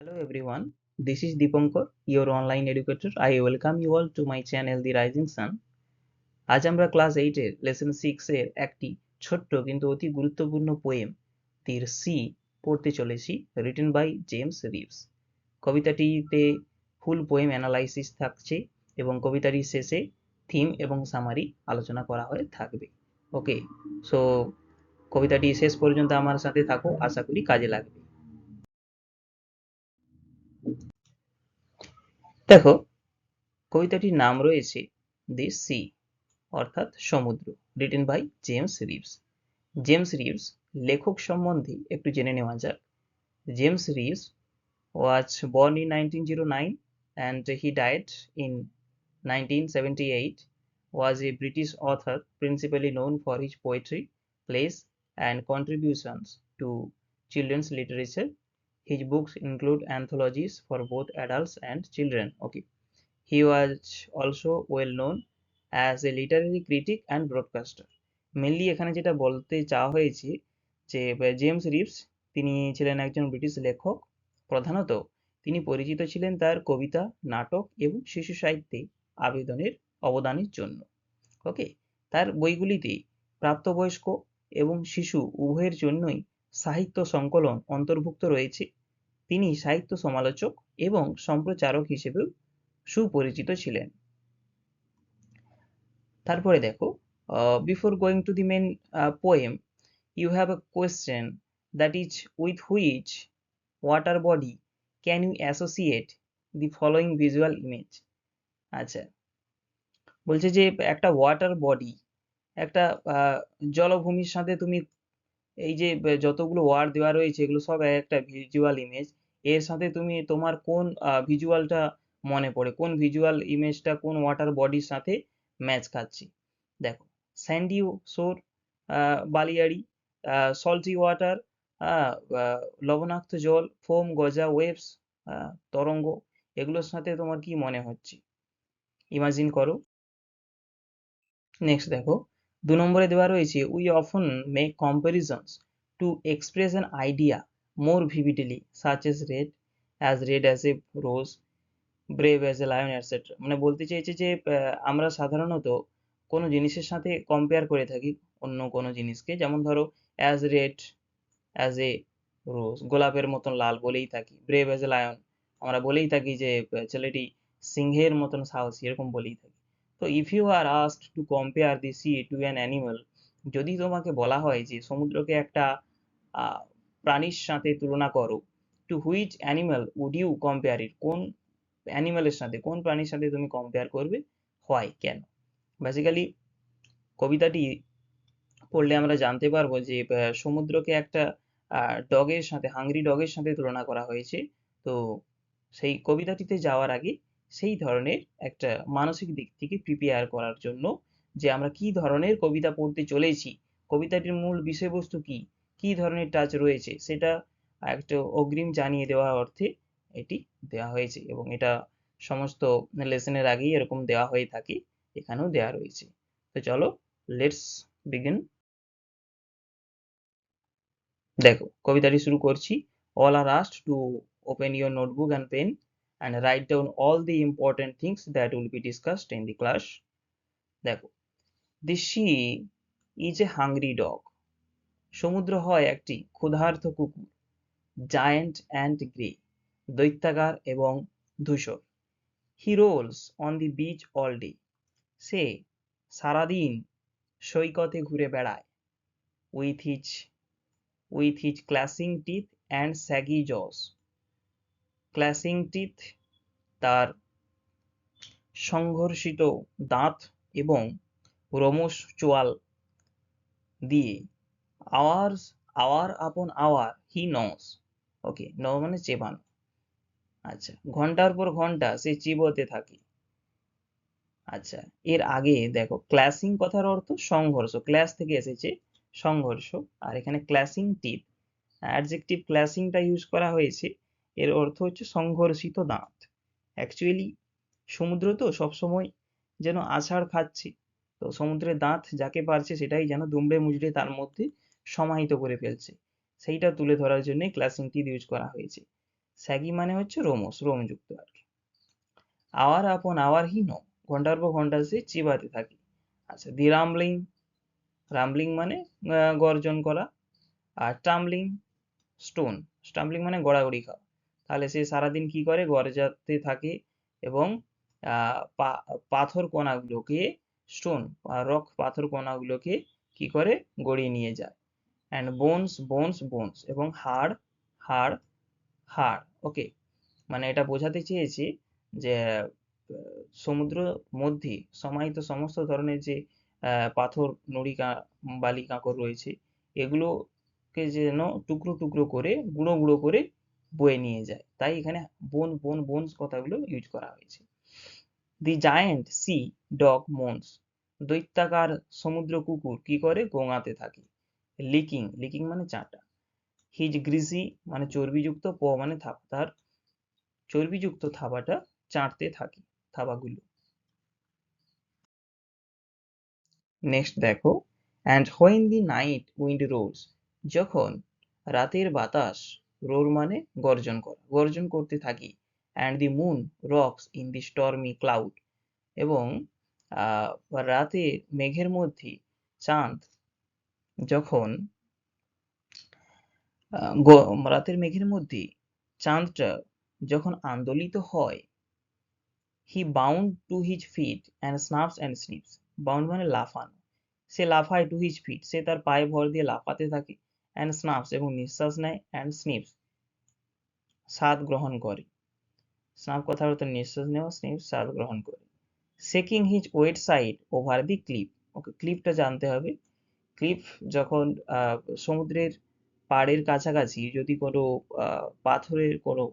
Hello everyone, this is Dipankar, your online educator. I welcome you all to my channel The Rising Sun. আজ আমরা class 8 এর lesson 6 এর একটি ছোট্ট কিন্তু অতি গুরুত্বপূর্ণ পোয়েম তীর সি পড়তে চলেছি, রিটেন বাই জেমস রিভস। কবিতাটিতে ফুল পোয়েম অ্যানালাইসিস থাকছে এবং কবিতাটির শেষে থিম এবং সামারি আলোচনা করা হয়ে থাকবে। ওকে, সো কবিতাটি শেষ পর্যন্ত আমার সাথে থাকো, আশা করি কাজে লাগবে। দেখো, কবিতাটির নাম রয়েছে দি সি অর্থাৎ সমুদ্র, written by James Reeves. James Reeves লেখক সম্বন্ধে একটু জেনে নেওয়া যাক। James Reeves was born in 1909 and he died in 1978. Was a British author principally known for his poetry, plays and contributions to children's literature. His books include anthologies for both adults and children. Okay. He was also well known as a literary critic and broadcaster. Mainly এখানে যেটা বলতে চাওয়া হয়েছে যে James Reeves তিনি ছিলেন একজন British লেখক। প্রধানত তিনি পরিচিত ছিলেন তার কবিতা, নাটক এবং শিশু সাহিত্যে অবদানের জন্য। ওকে, তার বইগুলিতে প্রাপ্তবয়স্ক এবং শিশু উভয়ের জন্যই সাহিত্য সংকলন অন্তর্ভুক্ত রয়েছে। তিনি সাহিত্য সমালোচক এবং সম্প্রচারক হিসেবেও সুপরিচিত ছিলেন। তারপরে দেখো, before going to the main poem, you have a question that is with which water body can you associate the following visual image? আচ্ছা, বলছে যে একটা ওয়াটার বডি, একটা জলভূমির সাথে তুমি এই যে যতগুলো ওয়ার্ড দেওয়া রয়েছে এগুলো সব একটা ভিজুয়াল ইমেজ, এর সাথে তুমি তোমার কোন ভিজুয়ালটা মনে পড়ে, কোন ভিজুয়াল ইমেজটা কোন ওয়াটার বডির সাথে ম্যাচ খাচ্ছে। দেখো, স্যান্ডি শোর, বালিয়াড়ি, সল্টি ওয়াটার, লবণাক্ত জল, ফোম, গজা, ওয়েভস, তরঙ্গ, এগুলোর সাথে তোমার কি মনে হচ্ছে, ইমাজিন করো। নেক্সট দেখো, 2 নম্বরে দেওয়া রয়েছে we অফন make comparisons to express an idea more vividly such as red as a rose, brave as a lion, etc. মানে বলতে চাইছে যে আমরা সাধারণত কোনো জিনিসের সাথে কম্পেয়ার করে থাকি অন্য কোনো জিনিসকে, যেমন ধরো অ্যাজ রেড অ্যাজ এ রোজ, গোলাপের মতন লাল বলেই থাকি, ব্রেভ অ্যাজ এ লায়ন আমরা বলেই থাকি যে ছেলেটি সিংহের মতন সাহসী, এরকম বলেই থাকি। তো if you are asked to compare the sea to an animal, যদি তোমাকে বলা হয় যে সমুদ্রকে একটা প্রাণীর সাথে তুলনা করো, to which animal would you compare it, কোন অ্যানিমালের সাথে, কোন প্রাণীর সাথে তুমি কম্পেয়ার করবে, হয় কেন? বেসিক্যালি কবিতাটি পড়লে আমরা জানতে পারবো যে সমুদ্রকে একটা ডগের সাথে, হাংরি ডগের সাথে তুলনা করা হয়েছে। তো সেই কবিতাটিতে যাওয়ার আগে সেই ধরনের একটা মানসিক দিক থেকে প্রিপেয়ার করার জন্য যে আমরা কি ধরনের কবিতা পড়তে চলেছি, কবিতাটির মূল বিষয়বস্তু কি, কি ধরনের টাচ রয়েছে, সেটা একটা অগ্রিম জানিয়ে দেওয়ার অর্থে এটি দেওয়া হয়েছে এবং এটা সমস্ত লেসনের আগেই এরকম দেওয়া হয়ে থাকে, এখানেও দেওয়া রয়েছে। তো চলো, লেটস বিগিন। দেখো, কবিতাটি শুরু করছি। All are asked to open your notebook and pen and write down all the important things that will be discussed in the class. দেখো, the sea is a hungry dog. সমুদ্র হয় একটি ক্ষুধার্ত কুকুর। giant and grey, দৈত্যাকার এবং ধূসর। he rolls on the beach all day. সে সারাদিন সৈকতে ঘুরে বেড়ায়। with his clashing teeth and saggy jaws. clashing teeth তার সংঘর্ষিত দাঁত এবং রোমশ চোয়াল দিয়ে। আওয়ার আপন আওয়ার হি নস। ওকে, ন মানে চেবানো। আচ্ছা, ঘন্টার পর ঘন্টা সে চিবোতে থাকে। আচ্ছা, এর আগে দেখো, ক্ল্যাশিং কথার অর্থ সংঘর্ষ, ক্ল্যাশ থেকে এসেছে সংঘর্ষ, আর এখানে ক্ল্যাশিং টিথ অ্যাডজেক্টিভ ক্ল্যাশিংটা ইউজ করা হয়েছে, এর অর্থ হচ্ছে সংঘর্ষিত দাঁত। অ্যাকচুয়ালি সমুদ্র তো সবসময় যেন আছাড় খাচ্ছে, তো সমুদ্রের দাঁত যাকে পারছে সেটাই যেন দুমড়ে মুচড়ে তার মধ্যে সমাহিত করে ফেলছে, সেইটা তুলে ধরার জন্যই ক্লাসিং টিথ ইউজ করা হয়েছে। স্যাগি মানে হচ্ছে রোমস, রোমযুক্ত আর কি। আওয়ার আপন আওয়ার হি নো, ঘন্টার পর ঘন্টা সে চিবাতে থাকে। আচ্ছা, দি রামব্লিং, রামব্লিং মানে গর্জন করা। আর টাম্বলিং স্টোন, স্টাম্বলিং মানে গড়াগড়ি খাওয়া। তাহলে সে সারাদিন কি করে, গর্জাতে থাকে এবং পাথর কণাগুলোকে, স্টোন রক পাথর কণাগুলোকে কি করে, গড়িয়ে নিয়ে যায়। অ্যান্ড বোনস বোনস বোনস, এবং হাড় হাড় হাড়। ওকে, মানে এটা বোঝাতে চেয়েছে যে সমুদ্র মধ্যে সমাহিত সমস্ত ধরনের যে পাথর, নুড়ি, বালি, কাঁকর রয়েছে, এগুলোকে যেন টুকরো টুকরো করে, গুঁড়ো গুঁড়ো করে বয়ে নিয়ে যায়, তাই এখানে বোন বোন বোনস কথাগুলো ইউজ করা হয়েছে। দি জায়ান্ট সি ডগ মোনস, দৈত্যাকার সমুদ্র কুকুর কি করে, গোঙাতে থাকে। লিকিং, লিকিং মানে চাটা। হিজ গ্রিসি মানে চর্বিযুক্ত, মানে থাবা, তার চর্বিযুক্ত থাবাটা চাটতে থাকে, থাবাগুলো। নেক্সট দেখো, and when the night wind rose, যখন রাতের বাতাস, রোর মানে গর্জন করা, গর্জন করতে থাকি। And the moon rocks in the stormy cloud, এবং রাতে মেঘের মধ্যে চাঁদ যখন রাতের মেঘের মধ্যে চাঁদটা যখন আন্দোলিত হয়। He bounds to his feet and snuffs and sniffs, bound মানে লাফানো, সে লাফায়, টু হিজ ফিট সে তার পায়ে ভর দিয়ে লাফাতে থাকে, অ্যান্ড স্নাপস এবং নিঃশ্বাস নেয়, অ্যান্ড স্নিপস স্বাদ গ্রহণ করে। স্নাপ কথার অর্থ নিঃশ্বাস নেওয়া, স্নিপস স্বাদ গ্রহণ করে। Shaking his wet sides over the cliff, okay ক্লিফটা জানতে হবে। ক্লিফ যখন সমুদ্রের পাড়ের কাছাকাছি যদি কোনো পাথরের কোনো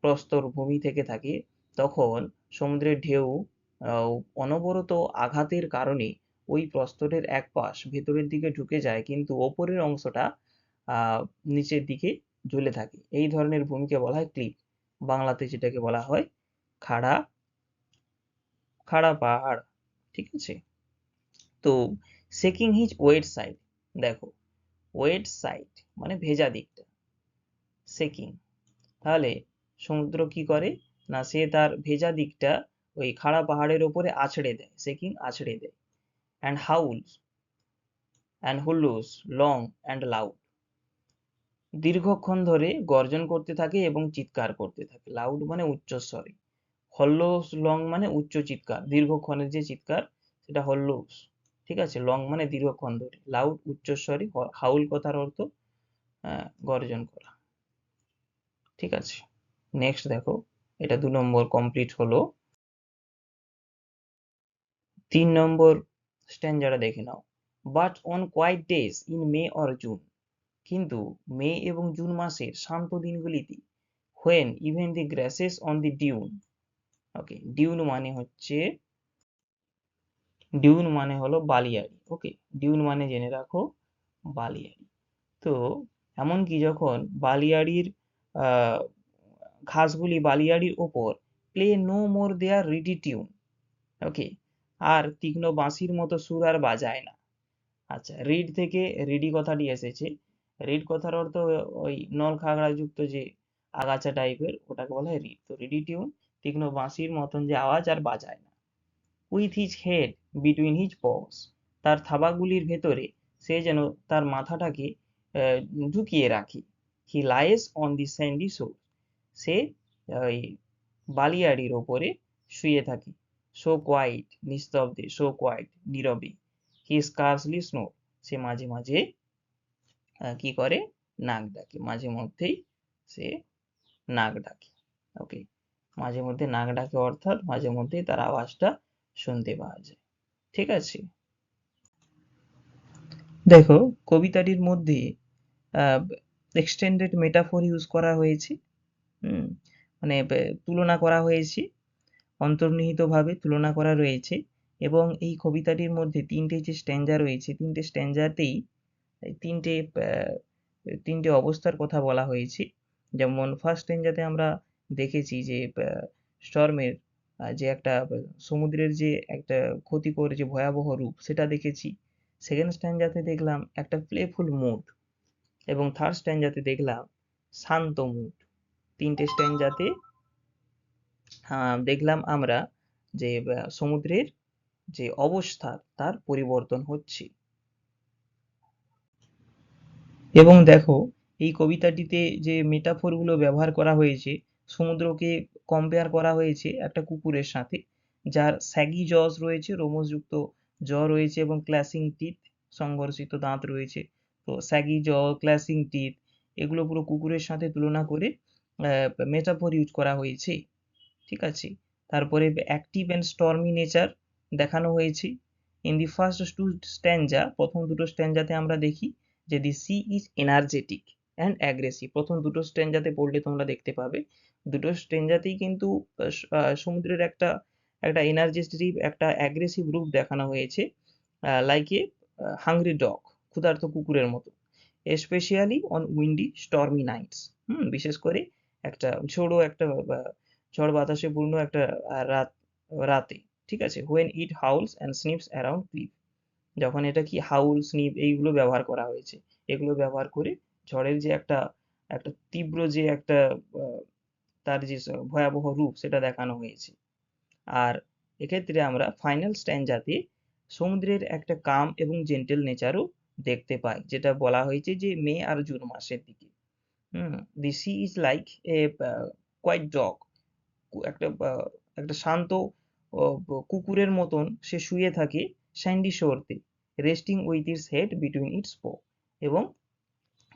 প্রস্তর ভূমি থেকে থাকে, তখন সমুদ্রের ঢেউ অনবরত আঘাতের কারণে ওই প্রস্তরের এক পাশ ভেতরের দিকে ঢুকে যায়, কিন্তু ওপরের অংশটা নিচের দিকে ঝুলে থাকে। এই ধরনের ভূমিকে বলা হয় ক্লিফ, বাংলাতে যেটাকে বলা হয় খাড়া, খাড়া পাহাড়। ঠিক আছে, তো সেকিং হিজ ওয়েট সাইড, দেখো ওয়েট সাইড মানে ভেজা দিকটা, সেকিং, তাহলে সমুদ্র কি করে না, সে তার ভেজা দিকটা ওই খাড়া পাহাড়ের ওপরে আছড়ে দেয়, সেকিং আছড়ে দেয়। And howls and hollos long and loud, দীর্ঘক্ষণ ধরে গর্জন করতে থাকে এবং চিৎকার করতে থাকে। লাউড মানে উচ্চস্বরে, হল্লোস লং মানে উচ্চ চিৎকার, দীর্ঘক্ষণের যে চিৎকার সেটা হল্লোস। ঠিক আছে, লং মানে দীর্ঘক্ষণ ধরে, লাউড উচ্চস্বরে, হাউল কথার অর্থ গর্জন করা। ঠিক আছে, নেক্সট দেখো, এটা 2 নম্বর কমপ্লিট হলো। 3 নম্বর স্ট্যান্জাটা দেখে নাও। But on quiet days in May or June, কিন্তু মে এবং জুন মাসের শান্ত দিনগুলিতে, when even the grasses on the dune, okay dune মানে হচ্ছে, ডিউন মানে হলো বালিয়াড়ি। ওকে, ডিউন মানে জেনে রাখো বালিয়াড়ি। তো এমনকি যখন বালিয়াড়ির আহ ঘাসগুলি বালিয়াড়ির ওপর প্লে নো মোর দেয়ার রিডি টিউন, ওকে, আর তীক্ষ্ণ বাঁশির মতো সুর আর বাজায় না। আচ্ছা, রিড থেকে রিডি কথাটি এসেছে। রিড কথার অর্থ ওই নল খাগড়া যুক্ত যে আগাছা টাইপের, ওটাকে বলা হয় রিড। তো রিডি টিউন, তীক্ষ্ণ বাঁশির মতন যে আওয়াজ আর বাজায় না। With his head between his paws, তার থাবাগুলির ভেতরে সে যেন তার মাথাটাকে ঢুকিয়ে রাখে। He lies on the sandy shore, সে ওই বালিয়াড়ির ওপরে শুয়ে থাকে। সো কোয়াইট নিস্তব্ধে, সো কোয়াইট নীরবে। হি স্কার্সলি স্নোর, সে মাঝে মাঝে কি করে, নাক ডাকে, মাঝে মধ্যেই সে নাক ডাকে। ওকে, মাঝে মধ্যে নাক ডাকে অর্থাৎ মাঝে মধ্যেই তার আওয়াজটা শুনতে পাওয়া যায়। ঠিক আছে, দেখো কবিতাটির মধ্যে এক্সটেন্ডেড মেটাফোর ইউজ করা হয়েছে। মানে তুলনা করা হয়েছে, অন্তর্নিহিতভাবে তুলনা করা রয়েছে। এবং এই কবিতাটির মধ্যে 3টে যে স্ট্যাঞ্জা রয়েছে, 3টে স্ট্যাঞ্জাতেই তিনটে তিনটে অবস্থার কথা বলা হয়েছে। যেমন ফার্স্ট স্ট্যাঞ্জাতে আমরা দেখেছি যে স্টর্মের যে একটা সমুদ্রের যে একটা ক্ষতিকর যে ভয়াবহ রূপ সেটা দেখেছি। সেকেন্ড স্ট্যাঞ্জাতে দেখলাম একটা প্লেফুল মুড, এবং থার্ড স্ট্যাঞ্জাতে দেখলাম শান্ত মুড। তিনটে স্ট্যাঞ্জাতে দেখলাম আমরা যে সমুদ্রের যে অবস্থা তার পরিবর্তন হচ্ছে। এবং দেখো এই কবিতাটিতে যে মেটাফোরগুলো ব্যবহার করা হয়েছে, সমুদ্রকে কম্পেয়ার করা হয়েছে একটা কুকুরের সাথে, যার স্যাগি জজ রয়েছে, রোমযুক্ত জ রয়েছে এবং ক্ল্যাশিং টিথ, সংঘর্ষিত দাঁত রয়েছে। তো স্যাগি জ, ক্ল্যাশিং টিথ, এগুলো পুরো কুকুরের সাথে তুলনা করে মেটাফোর ইউজ করা হয়েছে। ঠিক আছে, তারপরে অ্যাক্টিভ অ্যান্ড স্টর্মি নেচার দেখানো হয়েছে। In the first two stanza, প্রথম দুটো স্ট্যাঞ্জাতে আমরা দেখি যে the sea is energetic and aggressive. প্রথম দুটো স্ট্যাঞ্জাতে পড়লে তোমরা দেখতে পাবে দুটো স্ট্যাঞ্জাতেই কিন্তু সমুদ্রের একটা একটা এনার্জেটিক, একটা অ্যাগ্রেসিভ রূপ দেখানো হয়েছে, লাইক এ হাংরি ডগ, ক্ষুধার্ত কুকুরের মতো। Especially on windy stormy nights, বিশেষ করে একটা ঝোড়ো একটা ঝড় বাতাসে পূর্ণ একটা রাতে। ঠিক আছে, when it howls and sniffs around cliff, যখন এটা কি হাউল, স্নিপ এইগুলো ব্যবহার করা হয়েছে। এগুলো ব্যবহার করে ঝড়ের যে একটা একটা তীব্র যে একটা তার যে ভয়াবহ রূপ সেটা দেখানো হয়েছে। আর এক্ষেত্রে আমরা ফাইনাল স্ট্যাঞ্জাতে সমুদ্রের একটা কাম এবং জেন্টেল নেচারও দেখতে পাই, যেটা বলা হয়েছে যে মে আর জুন মাসের দিকে। The sea is like a quiet dog, একটা একটা শান্ত কুকুরের মতন সে শুয়ে থাকে স্যান্ডি শোরতে, resting with its head between its paw, এবং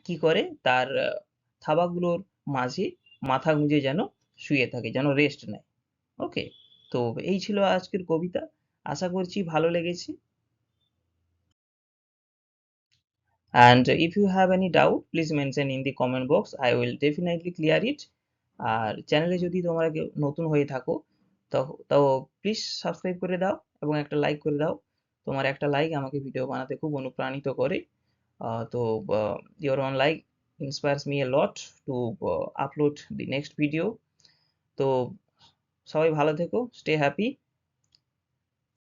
কি করে তার থাবাগুলোর মাঝে মাথা গুঁজে যেন শুয়ে থাকে, যেন রেস্ট নেয়। ওকে, তো এই ছিল আজকের কবিতা, আশা করছি ভালো লেগেছে। And if you have any doubt, please mention in the comment box, I will definitely clear it. আর চ্যানেলে যদি তোমরা কেউ নতুন হয়ে থাকো তো তো প্লিজ সাবস্ক্রাইব করে দাও এবং একটা লাইক করে দাও। তোমার একটা লাইক আমাকে ভিডিও বানাতে খুব অনুপ্রাণিত করে। তো your one like inspires me a lot to upload the next video. তো সবাই ভালো থেকো, স্টে হ্যাপি।